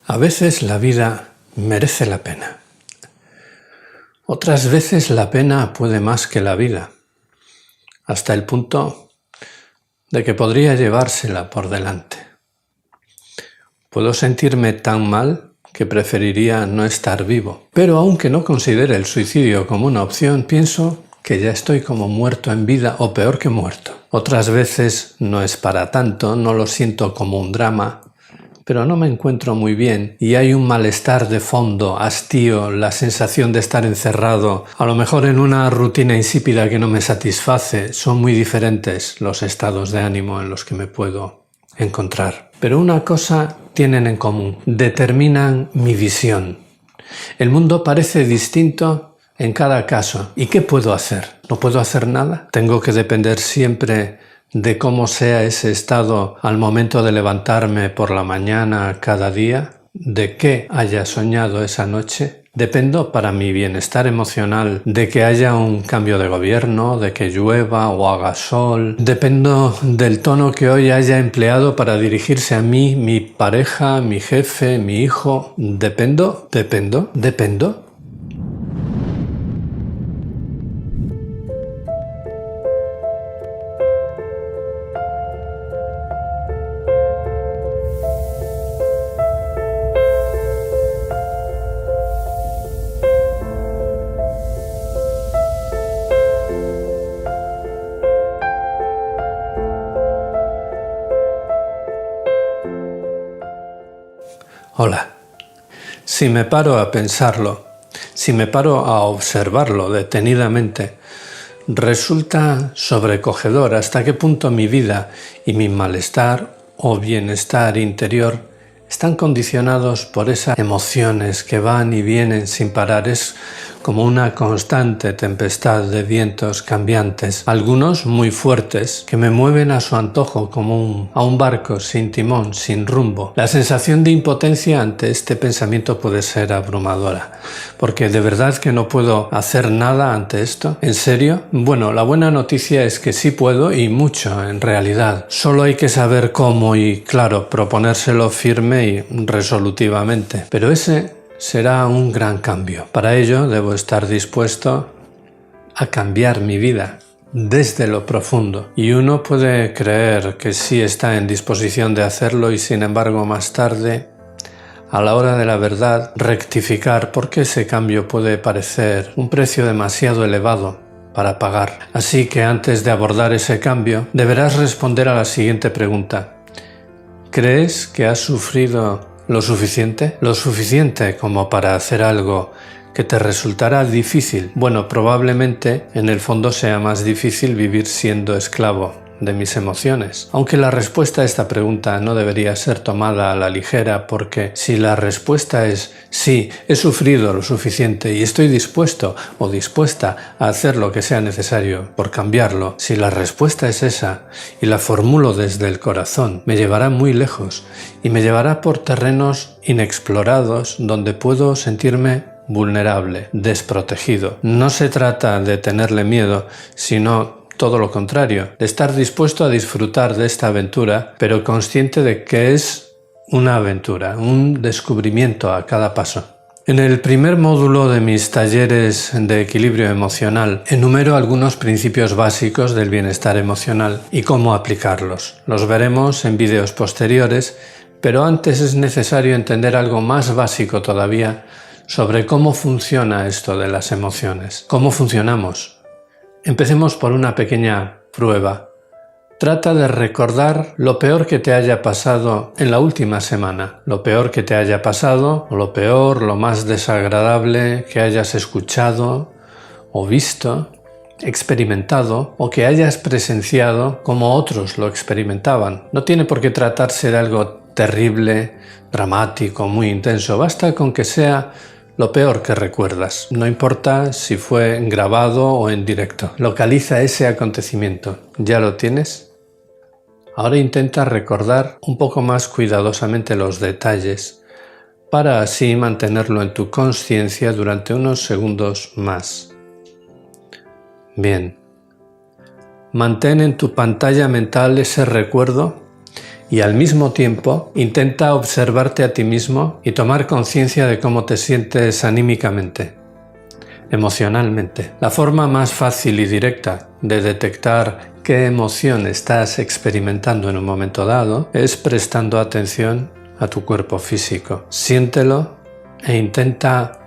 A veces la vida merece la pena. Otras veces la pena puede más que la vida, hasta el punto de que podría llevársela por delante. Puedo sentirme tan mal que preferiría no estar vivo. Pero aunque no considere el suicidio como una opción, pienso que ya estoy como muerto en vida o peor que muerto. Otras veces no es para tanto, no lo siento como un drama, pero no me encuentro muy bien y hay un malestar de fondo, hastío, la sensación de estar encerrado, a lo mejor en una rutina insípida que no me satisface. Son muy diferentes los estados de ánimo en los que me puedo encontrar. Pero una cosa tienen en común: determinan mi visión. El mundo parece distinto en cada caso. ¿Y qué puedo hacer? ¿No puedo hacer nada? ¿Tengo que depender siempre de cómo sea ese estado al momento de levantarme por la mañana cada día? ¿De qué haya soñado esa noche? ¿Dependo para mi bienestar emocional de que haya un cambio de gobierno, de que llueva o haga sol? ¿Dependo del tono que hoy haya empleado para dirigirse a mí, mi pareja, mi jefe, mi hijo? ¿Dependo? Hola. Si me paro a pensarlo, si me paro a observarlo detenidamente, resulta sobrecogedor hasta qué punto mi vida y mi malestar o bienestar interior están condicionados por esas emociones que van y vienen sin parar. Es como una constante tempestad de vientos cambiantes, algunos muy fuertes, que me mueven a su antojo como a un barco sin timón, sin rumbo. La sensación de impotencia ante este pensamiento puede ser abrumadora, porque de verdad que no puedo hacer nada ante esto. ¿En serio? Bueno, la buena noticia es que sí puedo, y mucho en realidad. Solo hay que saber cómo y, claro, proponérselo firme y resolutivamente. Pero ese será un gran cambio. Para ello debo estar dispuesto a cambiar mi vida desde lo profundo. Y uno puede creer que sí está en disposición de hacerlo y sin embargo más tarde, a la hora de la verdad, rectificar, porque ese cambio puede parecer un precio demasiado elevado para pagar. Así que antes de abordar ese cambio, deberás responder a la siguiente pregunta: ¿crees que has sufrido lo suficiente? ¿Lo suficiente como para hacer algo que te resultará difícil? Bueno, probablemente en el fondo sea más difícil vivir siendo esclavo de mis emociones. Aunque la respuesta a esta pregunta no debería ser tomada a la ligera, porque si la respuesta es sí, he sufrido lo suficiente y estoy dispuesto o dispuesta a hacer lo que sea necesario por cambiarlo, si la respuesta es esa y la formulo desde el corazón, me llevará muy lejos y me llevará por terrenos inexplorados donde puedo sentirme vulnerable, desprotegido. No se trata de tenerle miedo, sino todo lo contrario, de estar dispuesto a disfrutar de esta aventura, pero consciente de que es una aventura, un descubrimiento a cada paso. En el primer módulo de mis talleres de equilibrio emocional enumero algunos principios básicos del bienestar emocional y cómo aplicarlos. Los veremos en vídeos posteriores, pero antes es necesario entender algo más básico todavía sobre cómo funciona esto de las emociones. ¿Cómo funcionamos? Empecemos por una pequeña prueba. Trata de recordar lo peor que te haya pasado en la última semana. Lo peor que te haya pasado, o lo peor, lo más desagradable que hayas escuchado o visto, experimentado o que hayas presenciado como otros lo experimentaban. No tiene por qué tratarse de algo terrible, dramático, muy intenso. Basta con que sea lo peor que recuerdas. No importa si fue grabado o en directo. Localiza ese acontecimiento. ¿Ya lo tienes? Ahora intenta recordar un poco más cuidadosamente los detalles para así mantenerlo en tu consciencia durante unos segundos más. Bien. Mantén en tu pantalla mental ese recuerdo y al mismo tiempo intenta observarte a ti mismo y tomar conciencia de cómo te sientes anímicamente, emocionalmente. La forma más fácil y directa de detectar qué emoción estás experimentando en un momento dado es prestando atención a tu cuerpo físico. Siéntelo e intenta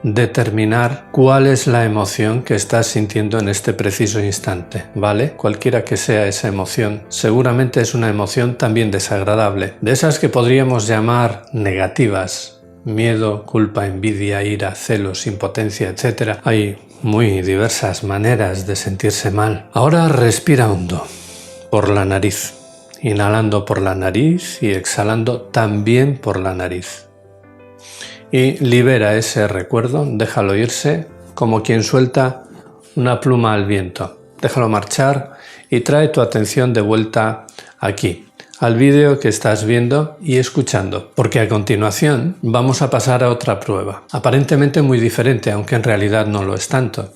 determinar cuál es la emoción que estás sintiendo en este preciso instante, ¿vale? Cualquiera que sea esa emoción, seguramente es una emoción también desagradable, de esas que podríamos llamar negativas: miedo, culpa, envidia, ira, celos, impotencia, etc. Hay muy diversas maneras de sentirse mal. Ahora respira hondo por la nariz, inhalando por la nariz y exhalando también por la nariz. Y libera ese recuerdo, déjalo irse como quien suelta una pluma al viento. Déjalo marchar y trae tu atención de vuelta aquí, al vídeo que estás viendo y escuchando, porque a continuación vamos a pasar a otra prueba, aparentemente muy diferente, aunque en realidad no lo es tanto.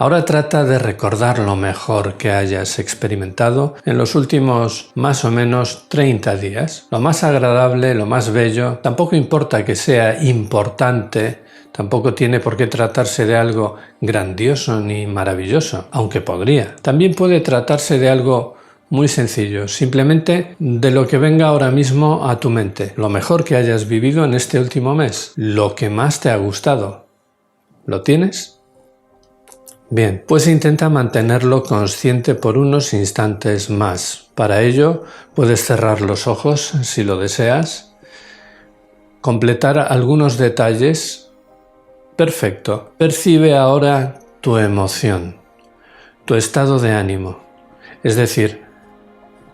Ahora trata de recordar lo mejor que hayas experimentado en los últimos más o menos 30 días. Lo más agradable, lo más bello. Tampoco importa que sea importante, tampoco tiene por qué tratarse de algo grandioso ni maravilloso, aunque podría. También puede tratarse de algo muy sencillo, simplemente de lo que venga ahora mismo a tu mente. Lo mejor que hayas vivido en este último mes, lo que más te ha gustado. ¿Lo tienes? Bien, pues intenta mantenerlo consciente por unos instantes más. Para ello, puedes cerrar los ojos si lo deseas, completar algunos detalles. Perfecto. Percibe ahora tu emoción, tu estado de ánimo, es decir,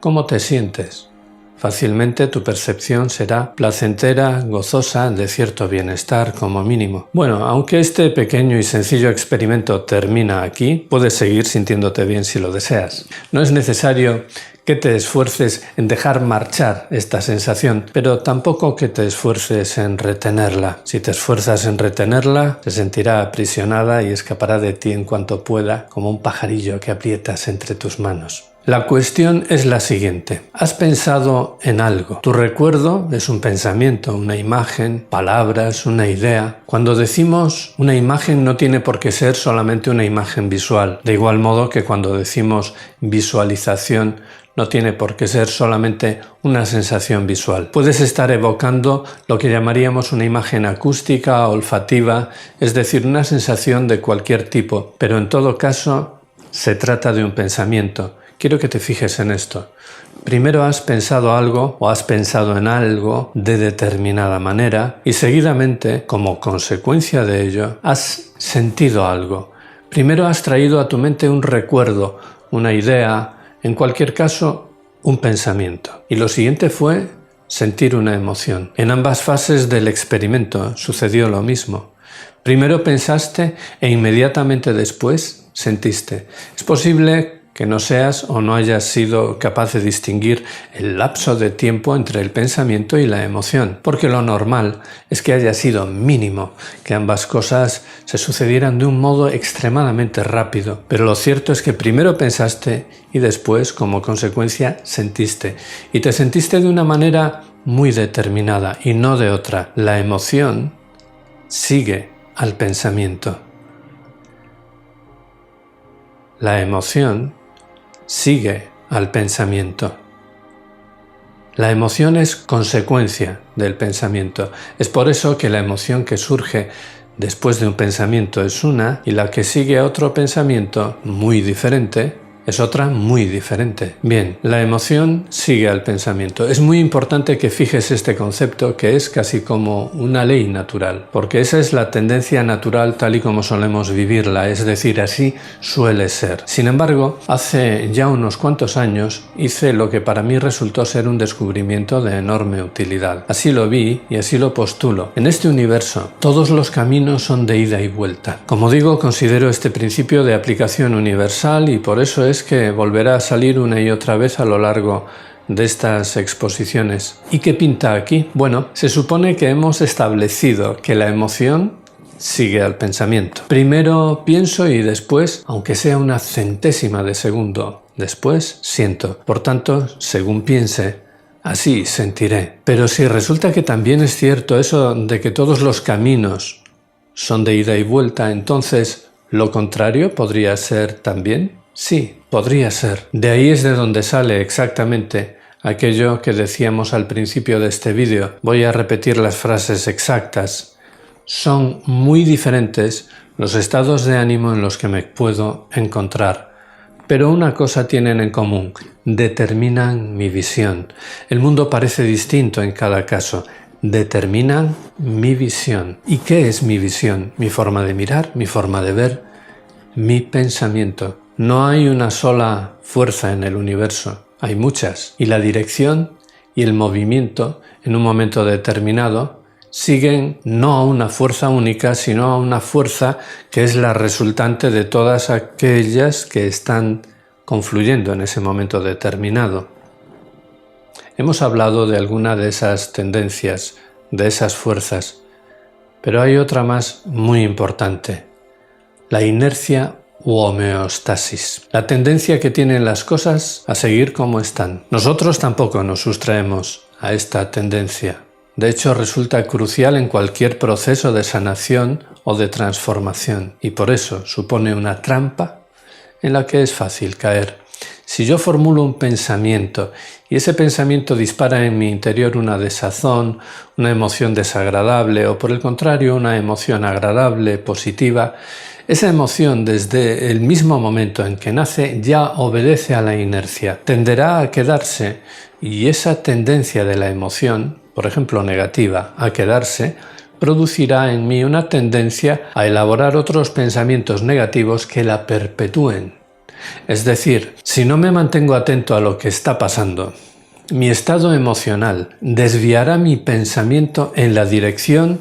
cómo te sientes. Fácilmente tu percepción será placentera, gozosa, de cierto bienestar como mínimo. Bueno, aunque este pequeño y sencillo experimento termina aquí, puedes seguir sintiéndote bien si lo deseas. No es necesario que te esfuerces en dejar marchar esta sensación, pero tampoco que te esfuerces en retenerla. Si te esfuerzas en retenerla, se sentirá aprisionada y escapará de ti en cuanto pueda, como un pajarillo que aprietas entre tus manos. La cuestión es la siguiente. ¿Has pensado en algo? Tu recuerdo es un pensamiento, una imagen, palabras, una idea. Cuando decimos una imagen no tiene por qué ser solamente una imagen visual. De igual modo que cuando decimos visualización no tiene por qué ser solamente una sensación visual. Puedes estar evocando lo que llamaríamos una imagen acústica, olfativa, es decir, una sensación de cualquier tipo, pero en todo caso se trata de un pensamiento. Quiero que te fijes en esto. Primero has pensado algo o has pensado en algo de determinada manera y seguidamente, como consecuencia de ello, has sentido algo. Primero has traído a tu mente un recuerdo, una idea, en cualquier caso, un pensamiento. Y lo siguiente fue sentir una emoción. En ambas fases del experimento sucedió lo mismo. Primero pensaste e inmediatamente después sentiste. Es posible que no seas o no hayas sido capaz de distinguir el lapso de tiempo entre el pensamiento y la emoción, porque lo normal es que haya sido mínimo, que ambas cosas se sucedieran de un modo extremadamente rápido, pero lo cierto es que primero pensaste y después, como consecuencia, sentiste, y te sentiste de una manera muy determinada y no de otra. La emoción sigue al pensamiento. La emoción sigue al pensamiento. La emoción es consecuencia del pensamiento. Es por eso que la emoción que surge después de un pensamiento es una y la que sigue a otro pensamiento muy diferente es otra muy diferente. Bien, la emoción sigue al pensamiento. Es muy importante que fijes este concepto que es casi como una ley natural, porque esa es la tendencia natural tal y como solemos vivirla, es decir, así suele ser. Sin embargo, hace ya unos cuantos años hice lo que para mí resultó ser un descubrimiento de enorme utilidad. Así lo vi y así lo postulo. En este universo, todos los caminos son de ida y vuelta. Como digo, considero este principio de aplicación universal y por eso es que volverá a salir una y otra vez a lo largo de estas exposiciones. ¿Y qué pinta aquí? Bueno, se supone que hemos establecido que la emoción sigue al pensamiento. Primero pienso y después, aunque sea una centésima de segundo después, siento. Por tanto, según piense, así sentiré. Pero si resulta que también es cierto eso de que todos los caminos son de ida y vuelta, entonces ¿lo contrario podría ser también? Sí, podría ser. De ahí es de donde sale exactamente aquello que decíamos al principio de este vídeo. Voy a repetir las frases exactas. Son muy diferentes los estados de ánimo en los que me puedo encontrar. Pero una cosa tienen en común, determinan mi visión. El mundo parece distinto en cada caso, determinan mi visión. ¿Y qué es mi visión? Mi forma de mirar, mi forma de ver, mi pensamiento. No hay una sola fuerza en el universo, hay muchas. Y la dirección y el movimiento en un momento determinado siguen no a una fuerza única, sino a una fuerza que es la resultante de todas aquellas que están confluyendo en ese momento determinado. Hemos hablado de alguna de esas tendencias, de esas fuerzas, pero hay otra más muy importante, la inercia u homeostasis, la tendencia que tienen las cosas a seguir como están. Nosotros tampoco nos sustraemos a esta tendencia. De hecho, resulta crucial en cualquier proceso de sanación o de transformación, y por eso supone una trampa en la que es fácil caer. Si yo formulo un pensamiento y ese pensamiento dispara en mi interior una desazón, una emoción desagradable o por el contrario una emoción agradable, positiva, esa emoción desde el mismo momento en que nace ya obedece a la inercia, tenderá a quedarse y esa tendencia de la emoción, por ejemplo negativa, a quedarse, producirá en mí una tendencia a elaborar otros pensamientos negativos que la perpetúen. Es decir, si no me mantengo atento a lo que está pasando, mi estado emocional desviará mi pensamiento en la dirección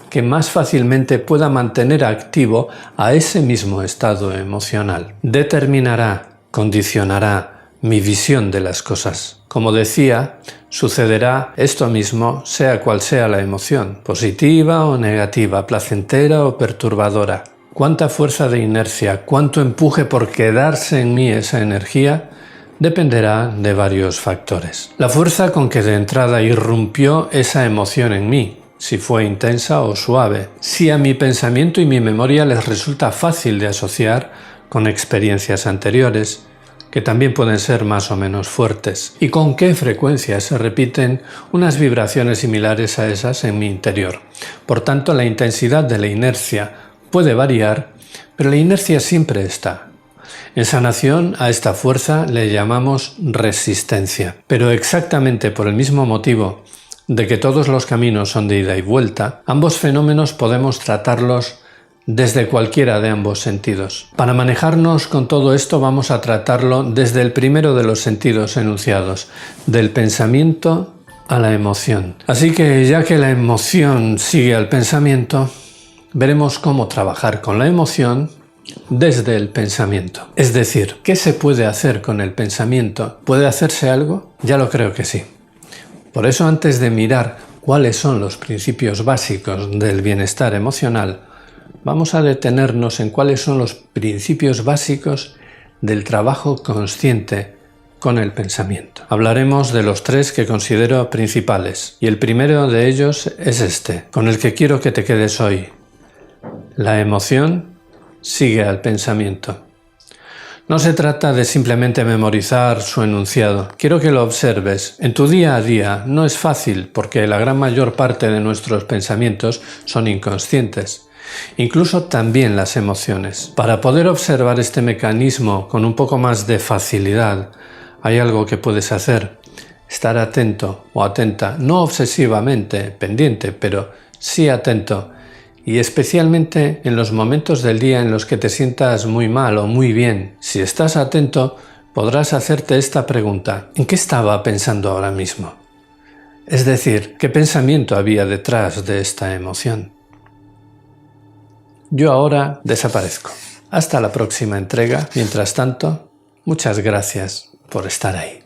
que más fácilmente pueda mantener activo a ese mismo estado emocional. Determinará, condicionará mi visión de las cosas. Como decía, sucederá esto mismo sea cual sea la emoción, positiva o negativa, placentera o perturbadora. Cuánta fuerza de inercia, cuánto empuje por quedarse en mí esa energía, dependerá de varios factores. La fuerza con que de entrada irrumpió esa emoción en mí, si fue intensa o suave, si a mi pensamiento y mi memoria les resulta fácil de asociar con experiencias anteriores, que también pueden ser más o menos fuertes, y con qué frecuencia se repiten unas vibraciones similares a esas en mi interior. Por tanto, la intensidad de la inercia puede variar, pero la inercia siempre está. En sanación a esta fuerza le llamamos resistencia, pero exactamente por el mismo motivo de que todos los caminos son de ida y vuelta, ambos fenómenos podemos tratarlos desde cualquiera de ambos sentidos. Para manejarnos con todo esto vamos a tratarlo desde el primero de los sentidos enunciados, del pensamiento a la emoción. Así que ya que la emoción sigue al pensamiento, veremos cómo trabajar con la emoción desde el pensamiento. Es decir, ¿qué se puede hacer con el pensamiento? ¿Puede hacerse algo? Ya lo creo que sí. Por eso, antes de mirar cuáles son los principios básicos del bienestar emocional, vamos a detenernos en cuáles son los principios básicos del trabajo consciente con el pensamiento. Hablaremos de los tres que considero principales, y el primero de ellos es este, con el que quiero que te quedes hoy. La emoción sigue al pensamiento. No se trata de simplemente memorizar su enunciado. Quiero que lo observes. En tu día a día no es fácil porque la gran mayor parte de nuestros pensamientos son inconscientes. Incluso también las emociones. Para poder observar este mecanismo con un poco más de facilidad, hay algo que puedes hacer. Estar atento o atenta, no obsesivamente pendiente, pero sí atento. Y especialmente en los momentos del día en los que te sientas muy mal o muy bien. Si estás atento, podrás hacerte esta pregunta: ¿en qué estaba pensando ahora mismo? Es decir, ¿qué pensamiento había detrás de esta emoción? Yo ahora desaparezco. Hasta la próxima entrega. Mientras tanto, muchas gracias por estar ahí.